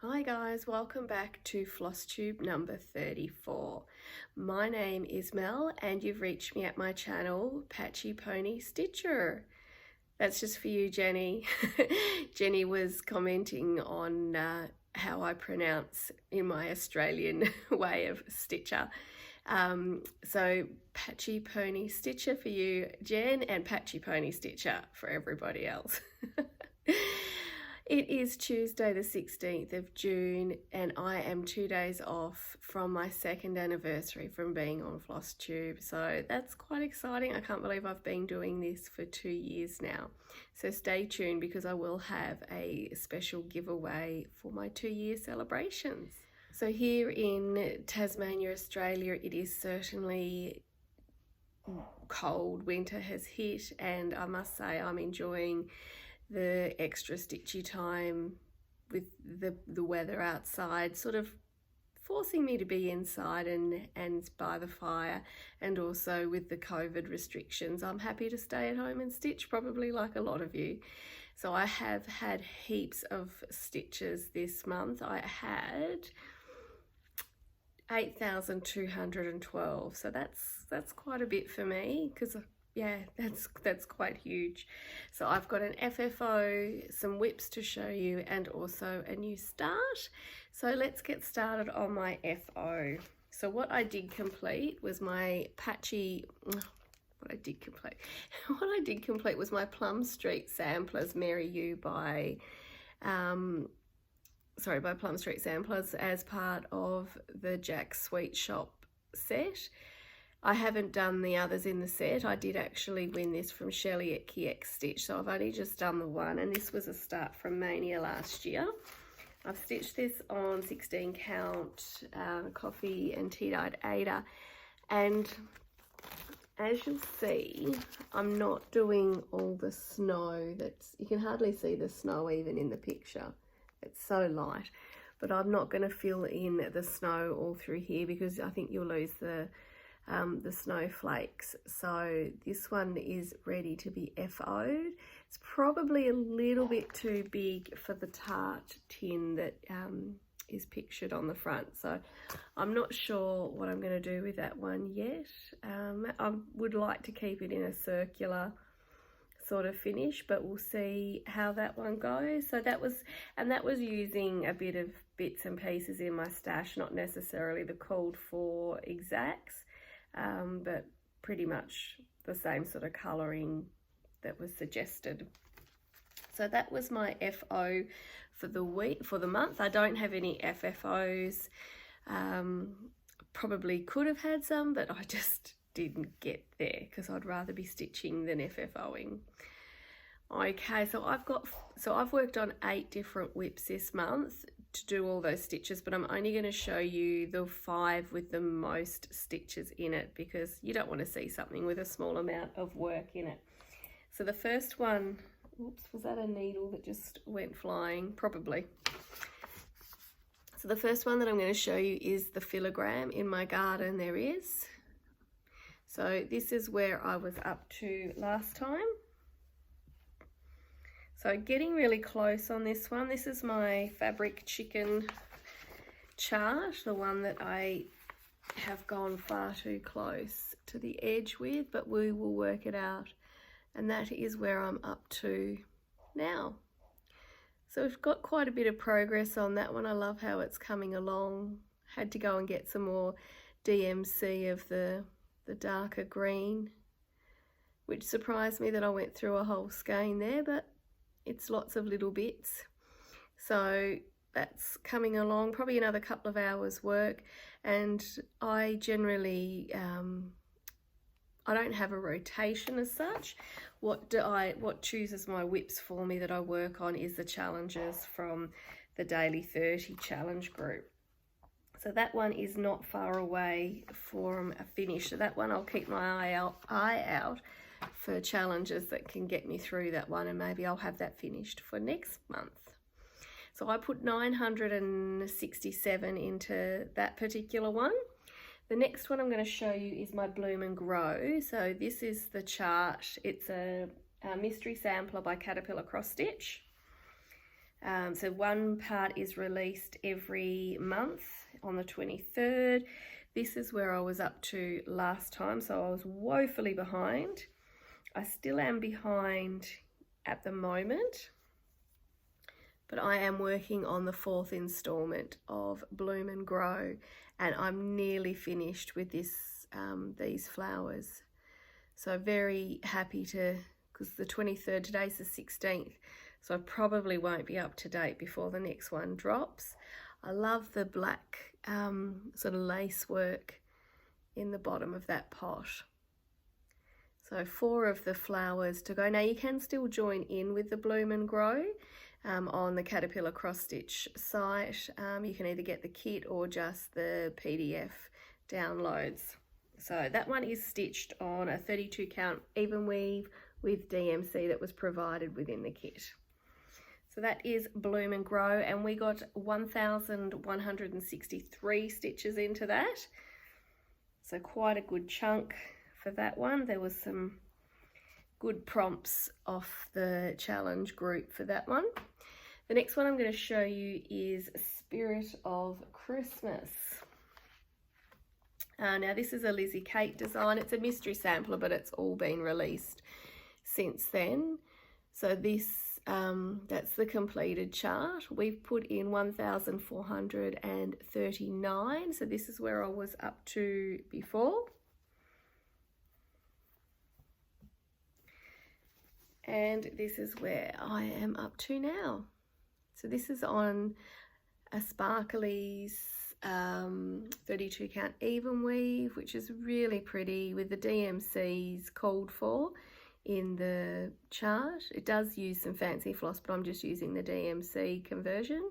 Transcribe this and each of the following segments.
Hi guys, welcome back to Flosstube number 34. My name is Mel and you've reached me at my channel, Patchy Pony Stitcher. That's just for you, Jenny. Jenny was commenting on how I pronounce in my Australian way of Stitcher. So Patchy Pony Stitcher for you, Jen, and Patchy Pony Stitcher for everybody else. It is Tuesday the 16th of June and I am 2 days off from my second anniversary from being on Flosstube. So that's quite exciting. I can't believe I've been doing this for 2 years now. So stay tuned because I will have a special giveaway for my 2-year celebrations. So here in Tasmania, Australia, it is certainly cold. Winter has hit and I must say I'm enjoying the extra stitchy time with the weather outside, sort of forcing me to be inside and by the fire, and also with the COVID restrictions I'm happy to stay at home and stitch, probably like a lot of you. So I have had heaps of stitches this month. I had 8,212, so that's quite a bit for me because yeah, that's quite huge. So I've got an FFO, some whips to show you, and also a new start. So let's get started on my FO. So what I did complete was my patchy, what I did complete was my Plum Street Samplers Mary You by Plum Street Samplers as part of the Jack Sweet Shop set. I haven't done the others in the set. I did actually win this from Shelley at KX Stitch, so I've only just done the one, and this was a start from Mania last year. I've stitched this on 16 count coffee and tea-dyed Ada, and as you'll see, I'm not doing all the snow. You can hardly see the snow even in the picture. It's so light, but I'm not going to fill in the snow all through here because I think you'll lose the snowflakes. So this one is ready to be FO'd. It's probably a little bit too big for the tart tin that is pictured on the front, so I'm not sure what I'm going to do with that one yet. I would like to keep it in a circular sort of finish, but we'll see how that one goes. So that was using a bit of bits and pieces in my stash, not necessarily the called for exacts, but pretty much the same sort of colouring that was suggested. So that was my FO for the week, for the month. I don't have any FFOs. Probably could have had some, but I just didn't get there because I'd rather be stitching than FFOing. Okay, so I've worked on 8 different whips this month to do all those stitches, but I'm only going to show you the 5 with the most stitches in it because you don't want to see something with a small amount of work in it. So the first one, oops, was that a needle that just went flying? Probably. So the first one that I'm going to show you is the Filigram. In my garden there is. So this is where I was up to last time. So getting really close on this one. This is my fabric chicken chart, the one that I have gone far too close to the edge with, but we will work it out. And that is where I'm up to now. So we've got quite a bit of progress on that one. I love how it's coming along. Had to go and get some more DMC of the darker green, which surprised me that I went through a whole skein there, but it's lots of little bits. So that's coming along, probably another couple of hours work. And I generally, I don't have a rotation as such. What chooses my whips for me that I work on is the challenges from the Daily 30 challenge group. So that one is not far away from a finish. So that one I'll keep my eye out for challenges that can get me through that one, and maybe I'll have that finished for next month. So I put 967 into that particular one. The next one I'm going to show you is my Bloom and Grow. So this is the chart. It's a mystery sampler by Caterpillar Cross Stitch. So one part is released every month on the 23rd. This is where I was up to last time, so I was woefully behind. I still am behind at the moment, but I am working on the 4th installment of Bloom and Grow, and I'm nearly finished with this these flowers. So very happy to, because the 23rd, today's the 16th, so I probably won't be up to date before the next one drops. I love the black sort of lace work in the bottom of that pot. So 4 of the flowers to go. Now you can still join in with the Bloom and Grow on the Caterpillar cross stitch site. You can either get the kit or just the PDF downloads. So that one is stitched on a 32 count even weave with DMC that was provided within the kit. So that is Bloom and Grow, and we got 1,163 stitches into that. So quite a good chunk for that one. There was some good prompts off the challenge group for that one. The next one I'm going to show you is Spirit of Christmas. Now this is a Lizzie Kate design. It's a mystery sampler, but it's all been released since then. So this, that's the completed chart. We've put in 1,439. So this is where I was up to before. And this is where I am up to now. So this is on a Sparkly's 32 count even weave, which is really pretty with the DMCs called for in the chart. It does use some fancy floss, but I'm just using the DMC conversion.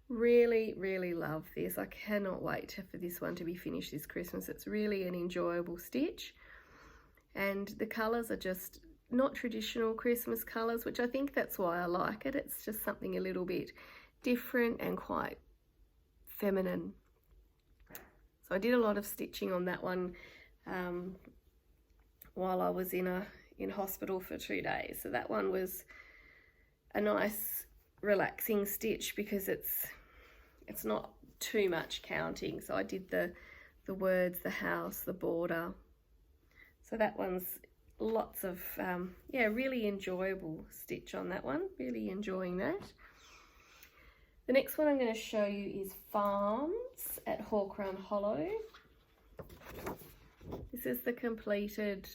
Really, really love this. I cannot wait for this one to be finished this Christmas. It's really an enjoyable stitch. And the colours are just not traditional Christmas colours, which I think that's why I like it. It's just something a little bit different and quite feminine. So I did a lot of stitching on that one while I was in hospital for 2 days. So that one was a nice relaxing stitch because it's not too much counting. So I did the words, the house, the border. So that one's lots of yeah, really enjoyable stitch on that one. Really enjoying that. The next one I'm going to show you is Farms at Hawkhurst Hollow. This is the completed,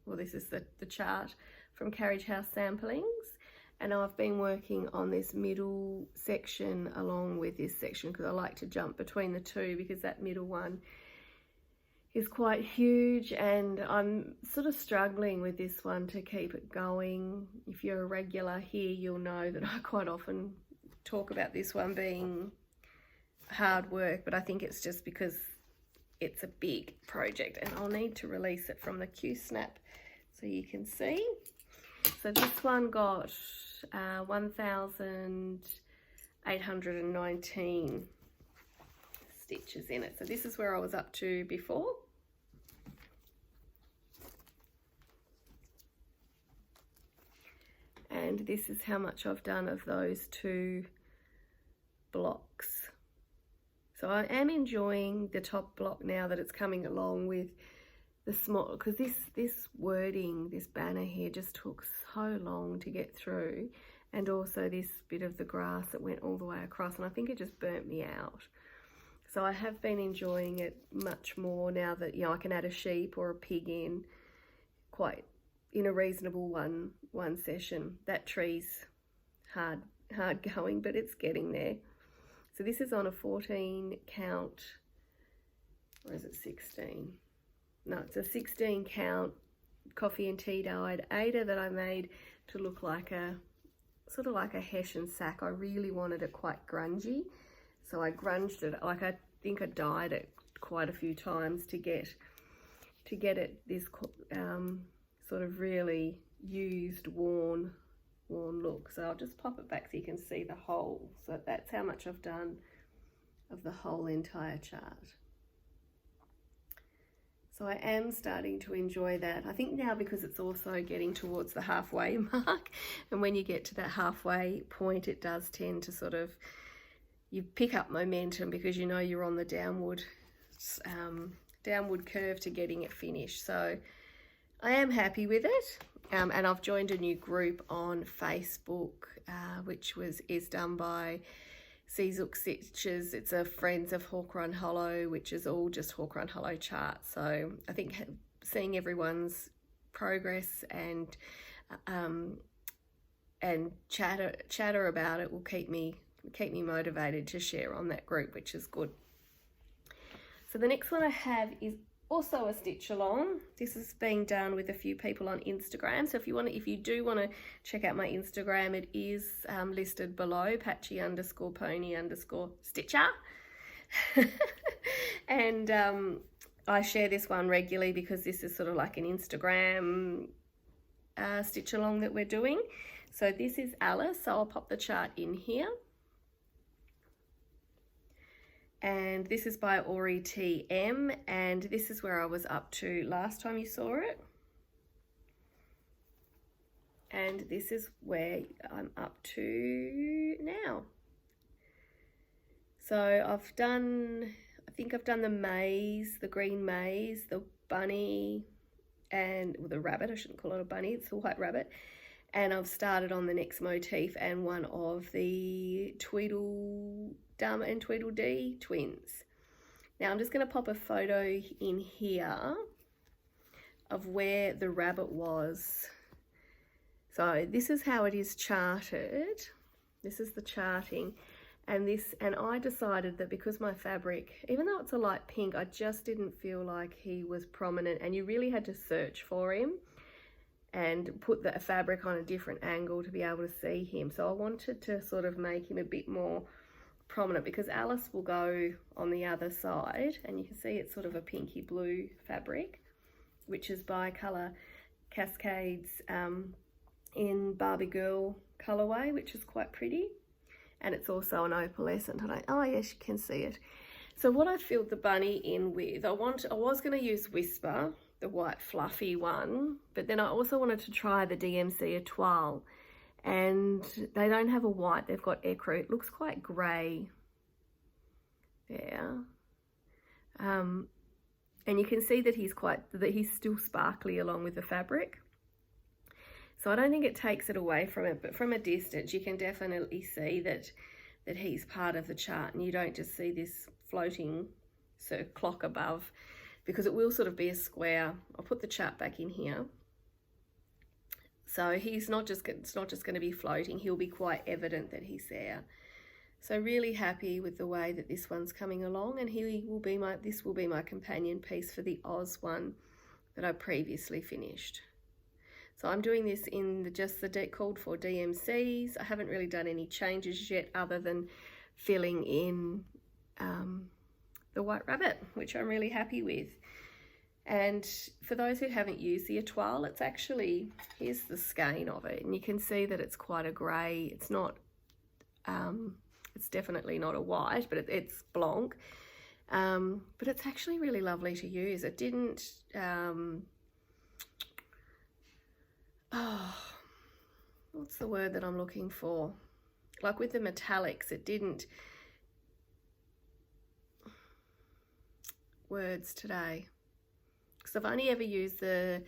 well, this is the chart from Carriage House Samplings, and I've been working on this middle section along with this section because I like to jump between the two because that middle one is quite huge, and I'm sort of struggling with this one to keep it going. If you're a regular here, you'll know that I quite often talk about this one being hard work, but I think it's just because it's a big project and I'll need to release it from the Q-snap so you can see. So this one got 1,819 stitches in it. So this is where I was up to before. And this is how much I've done of those 2 blocks. So I am enjoying the top block now that it's coming along with the small, because this wording, this banner here just took so long to get through, and also this bit of the grass that went all the way across, and I think it just burnt me out. So I have been enjoying it much more now that, you know, I can add a sheep or a pig in quite in a reasonable one session. That tree's hard going, but it's getting there. So this is on a 14 count, or is it 16? No, it's a 16 count coffee and tea dyed Ada that I made to look like a sort of like a Hessian sack. I really wanted it quite grungy, so I grunged it. Like, I think I dyed it quite a few times to get it this sort of really used, worn look. So I'll just pop it back so you can see the whole. So that's how much I've done of the whole entire chart. So I am starting to enjoy that. I think now because it's also getting towards the halfway mark, and when you get to that halfway point, it does tend to sort of, you pick up momentum because you know you're on the downward curve to getting it finished. So I am happy with it. And I've joined a new group on Facebook, which is done by Seazook Stitches. It's a Friends of Hawk Run Hollow, which is all just Hawk Run Hollow charts. So I think seeing everyone's progress and chatter about it will keep me motivated to share on that group, which is good. So the next one I have is also a stitch along. This is being done with a few people on Instagram. So if you do want to check out my Instagram, it is listed below, patchy_pony_stitcher. And I share this one regularly because this is sort of like an Instagram stitch along that we're doing. So this is Alice. So I'll pop the chart in here. And this is by Ori TM, and this is where I was up to last time you saw it. And this is where I'm up to now. So I think I've done the maze, the green maze, the bunny, and the rabbit. I shouldn't call it a bunny, it's the white rabbit. And I've started on the next motif and one of the Tweedledum and Tweedledee twins. Now I'm just going to pop a photo in here of where the rabbit was. So this is how it is charted. This is the charting. And I decided that because my fabric, even though it's a light pink, I just didn't feel like he was prominent, and you really had to search for him and put the fabric on a different angle to be able to see him. So I wanted to sort of make him a bit more prominent, because Alice will go on the other side, and you can see it's sort of a pinky blue fabric, which is by Colour Cascades in Barbie Girl colorway, which is quite pretty. And it's also an opalescent. Oh yes, you can see it. So what I filled the bunny in with, I was going to use Whisper, the white fluffy one, but then I also wanted to try the DMC Etoile, and they don't have a white, they've got ecru. It looks quite grey there, and you can see that he's still sparkly along with the fabric. So I don't think it takes it away from it, but from a distance you can definitely see that he's part of the chart, and you don't just see this floating clock above, because it will sort of be a square. I'll put the chart back in here. So it's not just going to be floating, he'll be quite evident that he's there. So really happy with the way that this one's coming along, and this will be my companion piece for the Oz one that I previously finished. So I'm doing this in just the called for DMCs. I haven't really done any changes yet other than filling in the white rabbit, which I'm really happy with. And for those who haven't used the Etoile, it's actually, here's the skein of it, and you can see that it's quite a grey. It's not, it's definitely not a white, but it's blanc. But it's actually really lovely to use. It didn't, what's the word that I'm looking for? Like with the metallics, it didn't, words today. Because I've only ever used the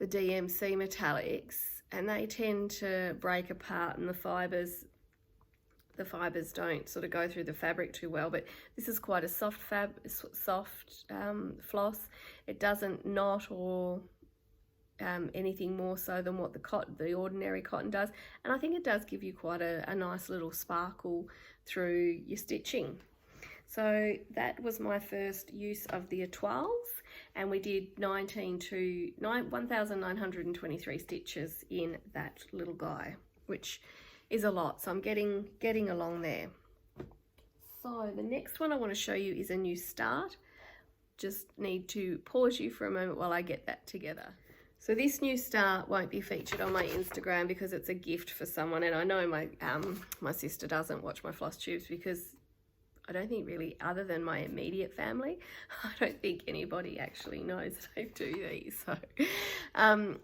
DMC metallics, and they tend to break apart, and the fibres don't sort of go through the fabric too well. But this is quite a soft floss. It doesn't knot or anything more so than what the ordinary cotton does, and I think it does give you quite a nice little sparkle through your stitching. So that was my first use of the Etoiles, and we did 1,923 stitches in that little guy, which is a lot. So I'm getting along there. So the next one I want to show you is a new start. Just need to pause you for a moment while I get that together. So this new start won't be featured on my Instagram because it's a gift for someone, and I know my sister doesn't watch my Flosstubes because I don't think really, other than my immediate family, I don't think anybody actually knows that I do these.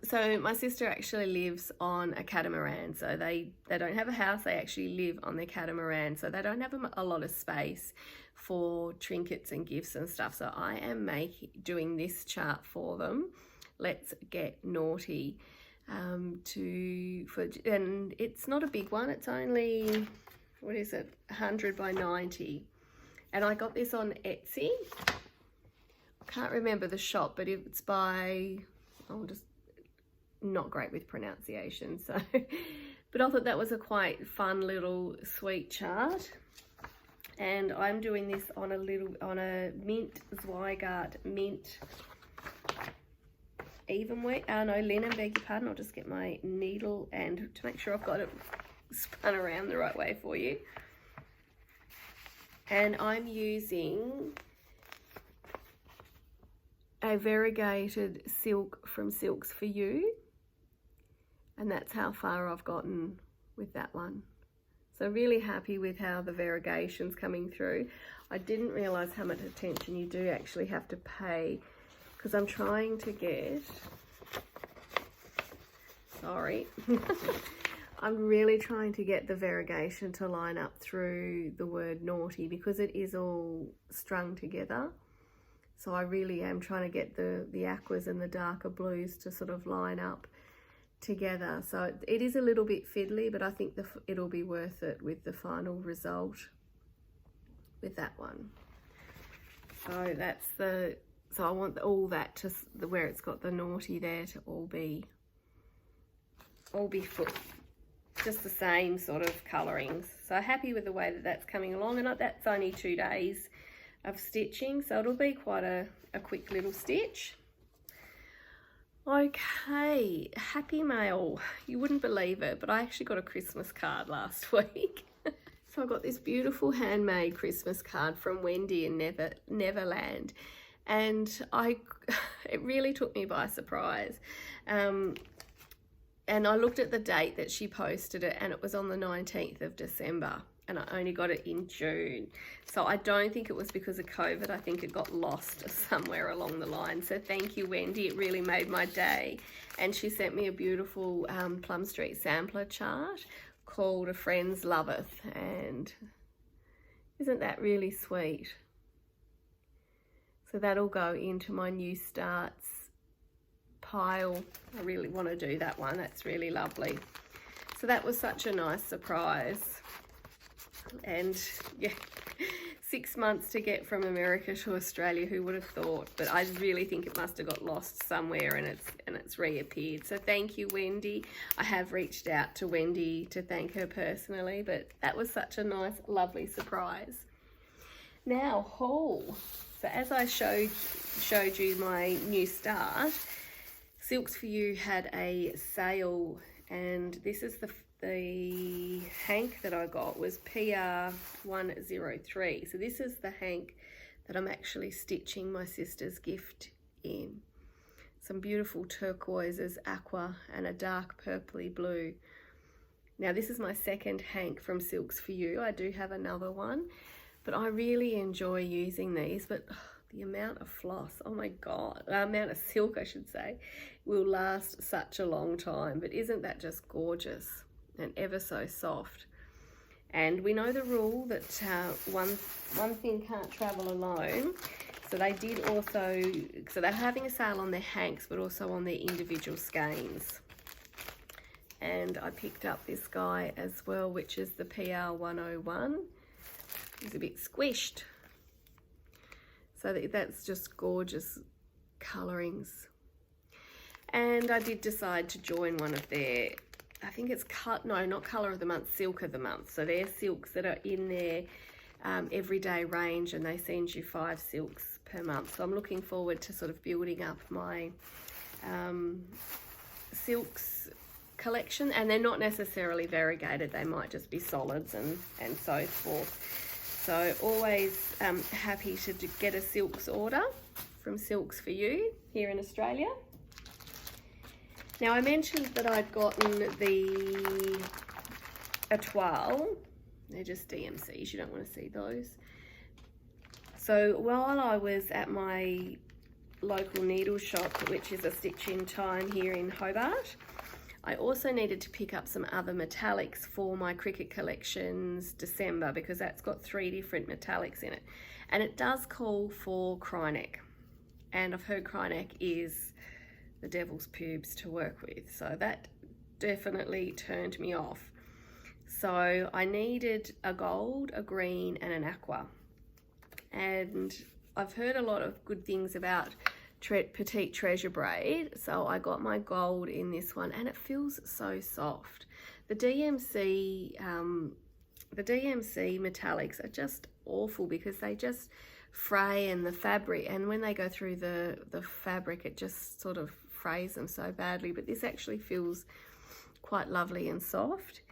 So my sister actually lives on a catamaran. So they don't have a house, they actually live on their catamaran. So they don't have a lot of space for trinkets and gifts and stuff. So I am doing this chart for them. Let's Get Naughty. And it's not a big one. It's only, what is it, 100 by 90. And I got this on Etsy. I can't remember the shop, but it's by, I'm just not great with pronunciation. So, but I thought that was a quite fun little sweet chart. And I'm doing this on a mint Zweigart mint evenweave. No, linen, beg your pardon. I'll just get my needle and to make sure I've got it spun around the right way for you. And I'm using a variegated silk from Silks for You, and that's how far I've gotten with that one. So really happy with how the variegation's coming through. I didn't realise how much attention you do actually have to pay, because I'm trying to get, sorry, I'm really trying to get the variegation to line up through the word naughty, because it is all strung together. So I really am trying to get the aquas and the darker blues to sort of line up together. So it is a little bit fiddly, but I think it'll be worth it with the final result with that one. So that's so I want all that to, where it's got the naughty there, to all be just the same sort of colorings. So happy with the way that that's coming along, and that's only 2 days of stitching, so it'll be quite a quick little stitch. Okay, happy mail. You wouldn't believe it, but I actually got a Christmas card last week. So I got this beautiful handmade Christmas card from Wendi in Neverland, and it really took me by surprise. And I looked at the date that she posted it, and it was on the 19th of December, and I only got it in June. So I don't think it was because of COVID. I think it got lost somewhere along the line. So thank you, Wendi. It really made my day. And she sent me a beautiful Plum Street sampler chart called A Friend's Loveth. And isn't that really sweet? So that'll go into my new starts pile. I really want to do that one. That's really lovely. So that was such a nice surprise. And yeah, 6 months to get from America to Australia, who would have thought? But I really think it must have got lost somewhere, and it's reappeared. So thank you, Wendi. I have reached out to Wendi to thank her personally, but that was such a nice, lovely surprise. Now, haul. So as I showed you my new start, Silks for You had a sale, and this is the hank that I got was PR103. So this is the hank that I'm actually stitching my sister's gift in. Some beautiful turquoises, aqua, and a dark purpley blue. Now this is my second hank from Silks for You. I do have another one, but I really enjoy using these. But the amount of floss, oh my God, the amount of silk I should say, will last such a long time. But isn't that just gorgeous and ever so soft? And we know the rule that one thing can't travel alone. So they did also, so they're having a sale on their hanks, but also on their individual skeins. And I picked up this guy as well, which is the PR101. It's a bit squished. So that's just gorgeous colorings. And I did decide to join one of their, I think it's not Colour of the Month, Silk of the Month. So they're silks that are in their everyday range, and they send you 5 silks per month. So I'm looking forward to sort of building up my silks collection. And they're not necessarily variegated, they might just be solids and so forth. So always happy to get a silks order from Silks for You here in Australia. Now I mentioned that I'd gotten the Etoile. They're just DMCs, you don't want to see those. So while I was at my local needle shop, which is a Stitch in Time here in Hobart, I also needed to pick up some other metallics for my Cricut Collections December, because that's got 3 different metallics in it. And it does call for Kryneck. And I've heard Kryneck is the devil's pubes to work with. So that definitely turned me off. So I needed a gold, a green and an aqua. And I've heard a lot of good things about Petite Treasure braid, so I got my gold in this one, and it feels so soft. The DMC metallics are just awful because they just fray, and the fabric, and when they go through the fabric, it just sort of frays them so badly. But this actually feels quite lovely and soft.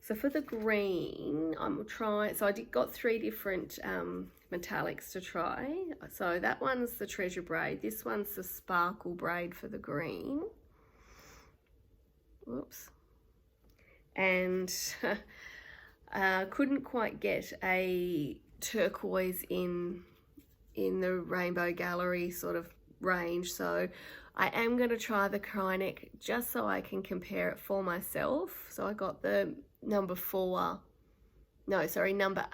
So for the green, I'm trying. So got 3 different metallics to try. So that one's the Treasure braid. This one's the Sparkle braid for the green. Whoops. And couldn't quite get a turquoise in the Rainbow Gallery sort of range. So I am going to try the Kryneck just so I can compare it for myself. So I got the number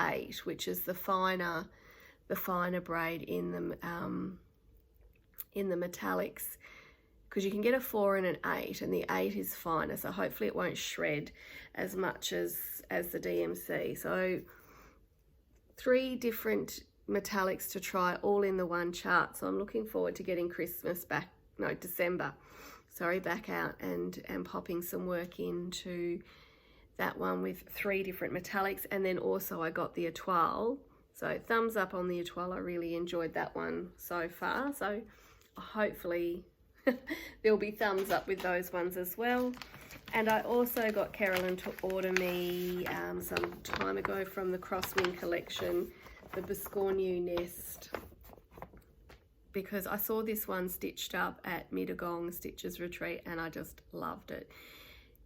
8, which is the finer braid in the metallics, because you can get a 4 and an 8, and the 8 is finer, so hopefully it won't shred as much as the DMC. So 3 different metallics to try, all in the one chart. So I'm looking forward to getting December back out and popping some work into that one with 3 different metallics. And then also I got the Etoile. So thumbs up on the Etoile. I really enjoyed that one so far. So hopefully there'll be thumbs up with those ones as well. And I also got Carolyn to order me some time ago from the Crosswind collection, the Biscornu Nest, because I saw this one stitched up at Mittagong Stitches Retreat and I just loved it.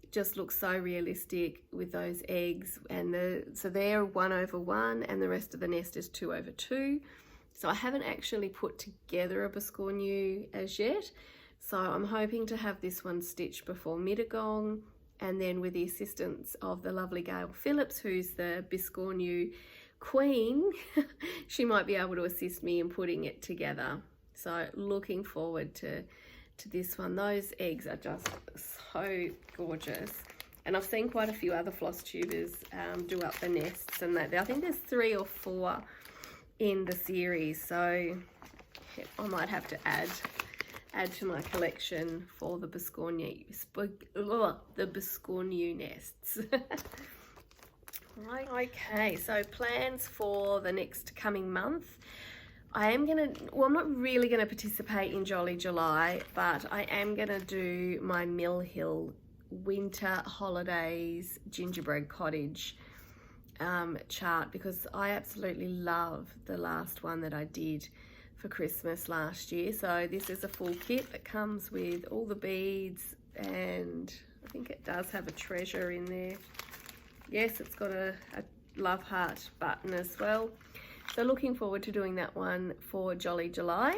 It just looks so realistic with those eggs, and so they're 1/1 and the rest of the nest is 2/2. So I haven't actually put together a Biscornu as yet. So I'm hoping to have this one stitched before Mittagong, and then with the assistance of the lovely Gail Phillips, who's the Biscornu queen, she might be able to assist me in putting it together. So looking forward to this one. Those eggs are just so gorgeous. And I've seen quite a few other Flosstubers do up the nests, and I think there's 3 or 4 in the series. So I might have to add to my collection for the Biscornu nests. Okay, so plans for the next coming month. I'm not really gonna participate in Jolly July, but I am gonna do my Mill Hill Winter Holidays Gingerbread Cottage chart, because I absolutely love the last one that I did for Christmas last year. So this is a full kit that comes with all the beads, and I think it does have a treasure in there. Yes, it's got a love heart button as well. So looking forward to doing that one for Jolly July.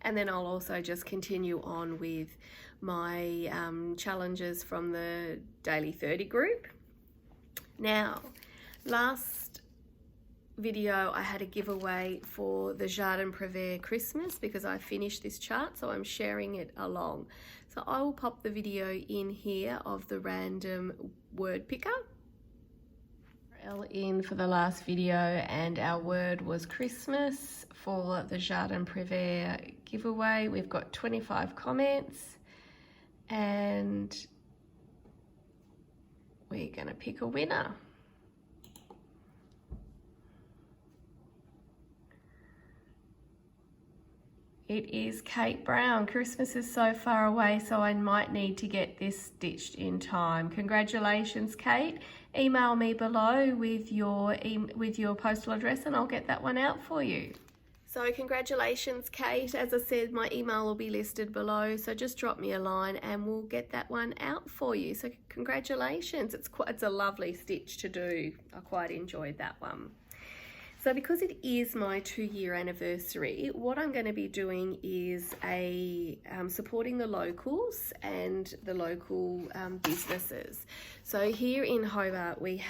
And then I'll also just continue on with my challenges from the Daily 30 group. Now, last video I had a giveaway for the Jardin Privé Christmas, because I finished this chart, so I'm sharing it along. So I will pop the video in here of the random word picker in for the last video, and our word was Christmas for the Jardin Privé giveaway. We've got 25 comments and we're gonna pick a winner. It is Kate Brown. Christmas is so far away, so I might need to get this stitched in time. Congratulations, Kate. Email me below with your postal address and I'll get that one out for you. So congratulations, Kate. As I said, my email will be listed below, so just drop me a line and we'll get that one out for you. So congratulations. It's a lovely stitch to do. I quite enjoyed that one. So because it is my 2-year anniversary, what I'm going to be doing is supporting the locals and the local businesses. So here in Hobart we've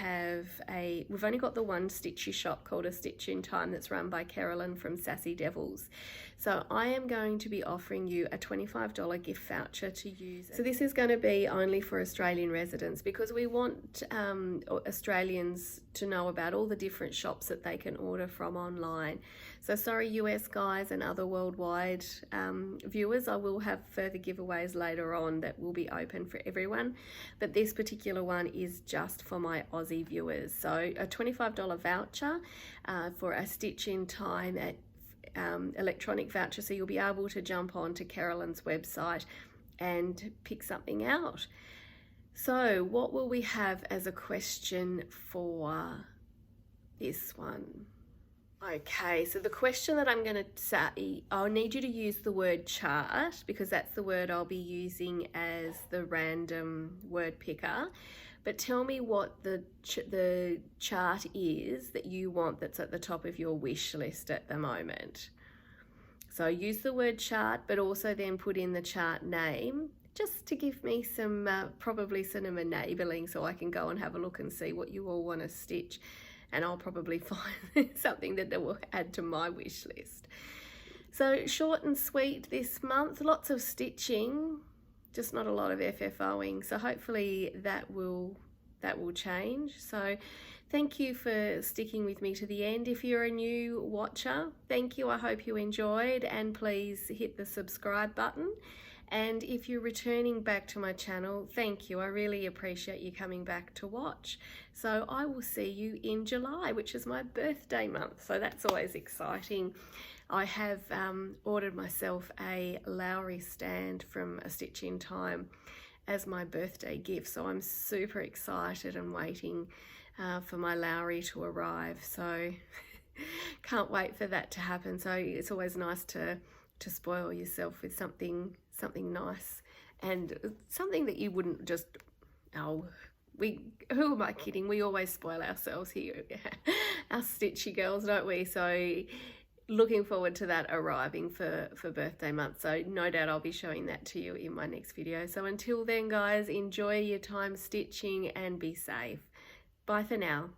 only got the one stitchy shop called A Stitch in Time that's run by Carolyn from Sassy Devils. So I am going to be offering you a $25 gift voucher to use. So this is going to be only for Australian residents because we want Australians to know about all the different shops that they can order from online. So sorry US guys and other worldwide viewers, I will have further giveaways later on that will be open for everyone, but this particular one is just for my Aussie viewers. So a $25 voucher for A Stitch in Time at electronic voucher, so you'll be able to jump on to Carolyn's website and pick something out. So what will we have as a question for this one? Okay, so the question that I'm going to say, I'll need you to use the word chart because that's the word I'll be using as the random word picker. But tell me what the chart is that you want that's at the top of your wish list at the moment. So use the word chart, but also then put in the chart name, just to give me some, probably some enabling so I can go and have a look and see what you all want to stitch. And I'll probably find something that will add to my wish list. So short and sweet this month, lots of stitching, just not a lot of FFOing. So hopefully that will change. So thank you for sticking with me to the end. If you're a new watcher, thank you. I hope you enjoyed, and please hit the subscribe button. And if you're returning back to my channel, thank you. I really appreciate you coming back to watch. So I will see you in July, which is my birthday month. So that's always exciting. I have ordered myself a Lowry stand from A Stitch in Time as my birthday gift. So I'm super excited and waiting for my Lowry to arrive. So can't wait for that to happen. So it's always nice to spoil yourself with something nice and something that you wouldn't just, who am I kidding? We always spoil ourselves here, our stitchy girls, don't we? So looking forward to that arriving for birthday month. So no doubt I'll be showing that to you in my next video. So until then guys, enjoy your time stitching and be safe. Bye for now.